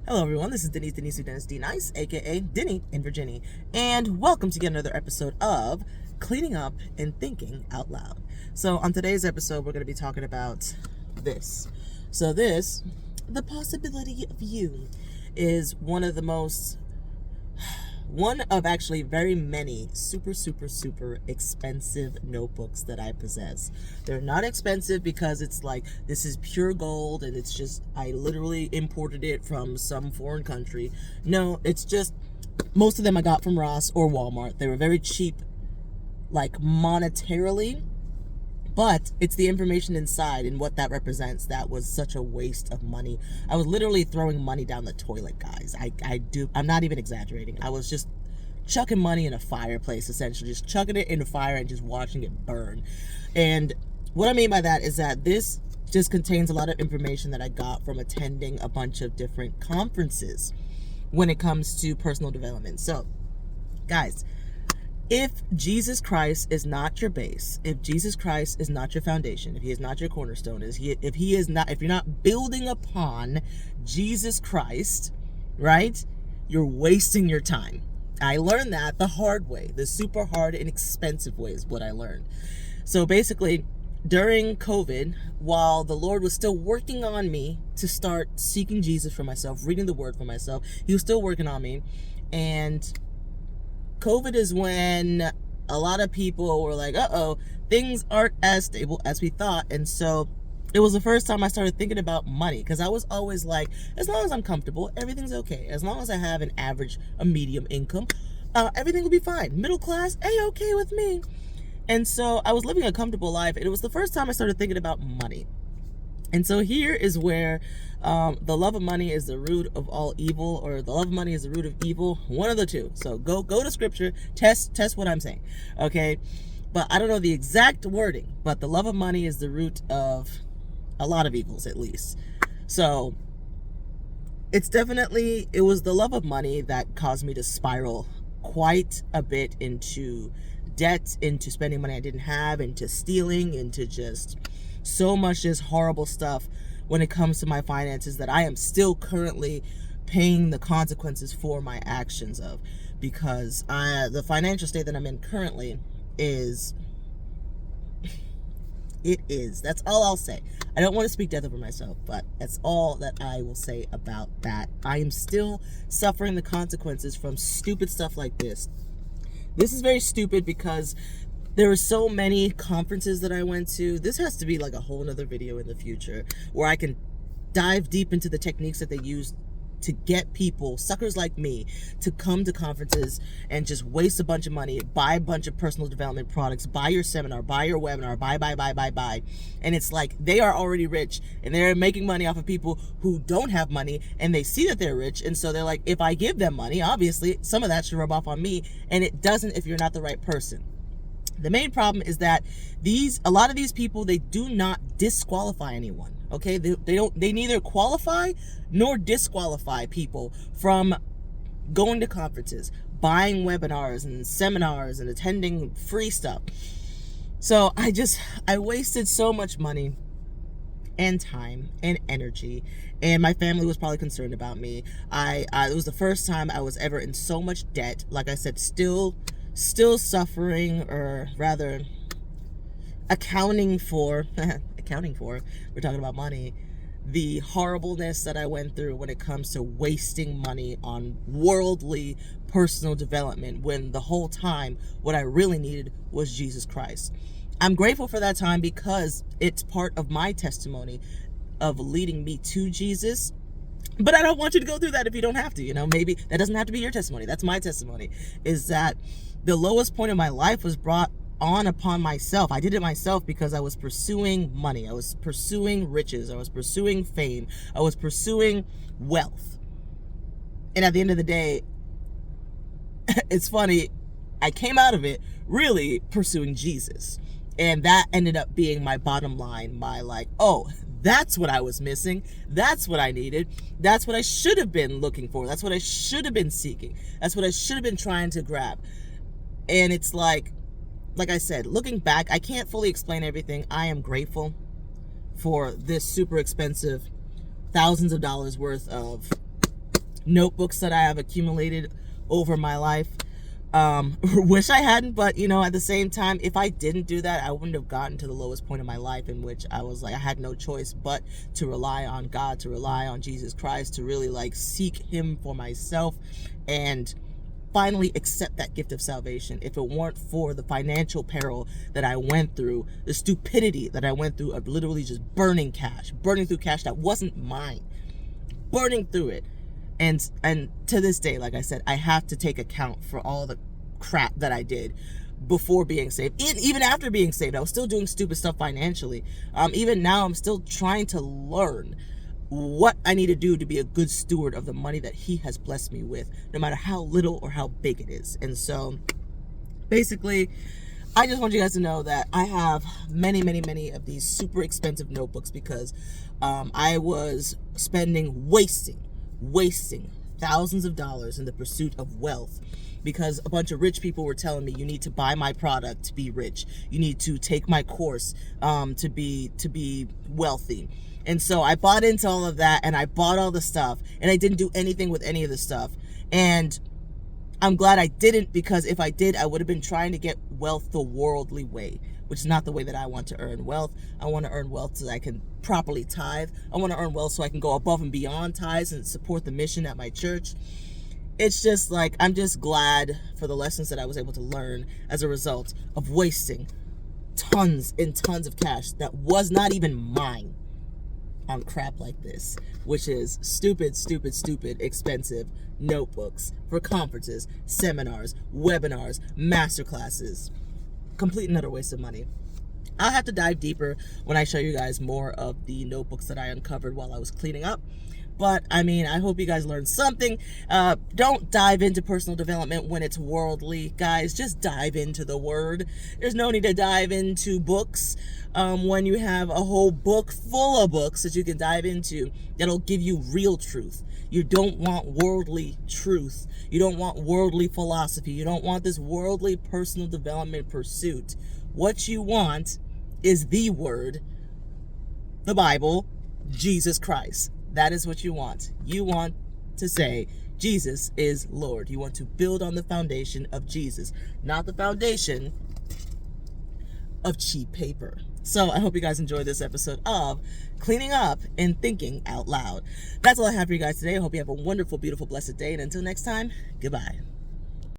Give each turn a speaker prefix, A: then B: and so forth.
A: Hello everyone, this is Denise Dennis D Nice, aka Denny in Virginia, and welcome to yet another episode of Cleaning Up and Thinking Out Loud. So on today's episode, we're going to be talking about this. The possibility of you, is one of actually very many super expensive notebooks that I possess. They're not expensive because it's like this is pure gold and it's just I literally imported it from some foreign country. No, it's just most of them I got from Ross or Walmart. They were very cheap, like monetarily, but it's the information inside and what that represents that was such a waste of money. I was literally throwing money down the toilet, guys. I'm not even exaggerating. I was just chucking money in a fireplace, essentially. Just chucking it in the fire and just watching it burn. And what I mean by that is that this just contains a lot of information that I got from attending a bunch of different conferences when it comes to personal development. So, guys, if Jesus Christ is not your base, if Jesus Christ is not your foundation, if he is not your cornerstone, if you're not building upon Jesus Christ, right, you're wasting your time. I learned that the hard way, the super hard and expensive way is what I learned. So basically, during COVID, while the Lord was still working on me to start seeking Jesus for myself, reading the word for myself, he was still working on me. And COVID is when a lot of people were like, things aren't as stable as we thought. And so it was the first time I started thinking about money, because I was always like, as long as I'm comfortable, everything's okay. As long as I have a medium income, everything will be fine. Middle class, okay with me. And so I was living a comfortable life, and it was the first time I started thinking about money. And so here is where the love of money is the root of all evil, or the love of money is the root of evil, one of the two. So go to scripture, test what I'm saying, okay? But I don't know the exact wording, but the love of money is the root of a lot of evils, at least. So it was the love of money that caused me to spiral quite a bit into debt, into spending money I didn't have, into stealing, into just so much just horrible stuff when it comes to my finances that I am still currently paying the consequences for my actions of, because the financial state that I'm in currently is that's all I'll say. I don't want to speak death over myself, but that's all that I will say about that. I am still suffering the consequences from stupid stuff like this. This is very stupid because there were so many conferences that I went to. This has to be like a whole nother video in the future where I can dive deep into the techniques that they use to get people, suckers like me, to come to conferences and just waste a bunch of money, buy a bunch of personal development products, buy your seminar, buy your webinar, buy. And it's like they are already rich and they're making money off of people who don't have money, and they see that they're rich. And so they're like, if I give them money, obviously some of that should rub off on me, and it doesn't if you're not the right person. The main problem is that a lot of these people, they do not disqualify anyone. Okay, they neither qualify nor disqualify people from going to conferences, buying webinars and seminars and attending free stuff. So I wasted so much money and time and energy, and my family was probably concerned about me. It was the first time I was ever in so much debt. Like I said, still suffering, or rather accounting for, we're talking about money, the horribleness that I went through when it comes to wasting money on worldly personal development, when the whole time what I really needed was Jesus Christ. I'm grateful for that time because it's part of my testimony of leading me to Jesus. But I don't want you to go through that if you don't have to. Maybe that doesn't have to be your testimony. That's my testimony, is that the lowest point of my life was brought on upon myself. I did it myself because I was pursuing money. I was pursuing riches. I was pursuing fame. I was pursuing wealth. And at the end of the day, it's funny, I came out of it really pursuing Jesus. And that ended up being my bottom line, that's what I was missing. That's what I needed. That's what I should have been looking for. That's what I should have been seeking. That's what I should have been trying to grab. And it's like I said, looking back, I can't fully explain everything. I am grateful for this super expensive, thousands of dollars worth of notebooks that I have accumulated over my life. Wish I hadn't, but at the same time, if I didn't do that, I wouldn't have gotten to the lowest point in my life, in which I was like, I had no choice but to rely on God, to rely on Jesus Christ, to really like seek him for myself, and finally accept that gift of salvation. If it weren't for the financial peril that I went through, the stupidity that I went through of literally just burning through cash that wasn't mine, burning through it. And to this day, like I said, I have to take account for all the crap that I did before being saved. Even after being saved, I was still doing stupid stuff financially. Even now, I'm still trying to learn what I need to do to be a good steward of the money that he has blessed me with, no matter how little or how big it is. And so, basically, I just want you guys to know that I have many, many, many of these super expensive notebooks because I was wasting thousands of dollars in the pursuit of wealth, because a bunch of rich people were telling me, you need to buy my product to be rich, you need to take my course to be wealthy. And so I bought into all of that, and I bought all the stuff, and I didn't do anything with any of the stuff. And I'm glad I didn't, because if I did, I would have been trying to get wealth the worldly way, which is not the way that I want to earn wealth. I want to earn wealth so I can properly tithe. I want to earn wealth so I can go above and beyond tithes and support the mission at my church. It's just like, I'm just glad for the lessons that I was able to learn as a result of wasting tons and tons of cash that was not even mine on crap like this, which is stupid, expensive notebooks for conferences, seminars, webinars, masterclasses. Complete and utter waste of money. I'll have to dive deeper when I show you guys more of the notebooks that I uncovered while I was cleaning up. But I mean, I hope you guys learned something. Don't dive into personal development when it's worldly, guys. Just dive into the word. There's no need to dive into books when you have a whole book full of books that you can dive into that'll give you real truth. You don't want worldly truth. You don't want worldly philosophy. You don't want this worldly personal development pursuit. What you want is the word, the Bible, Jesus Christ. That is what you want. You want to say, Jesus is Lord. You want to build on the foundation of Jesus, not the foundation of cheap paper. So I hope you guys enjoyed this episode of Cleaning Up and Thinking Out Loud. That's all I have for you guys today. I hope you have a wonderful, beautiful, blessed day. And until next time, goodbye.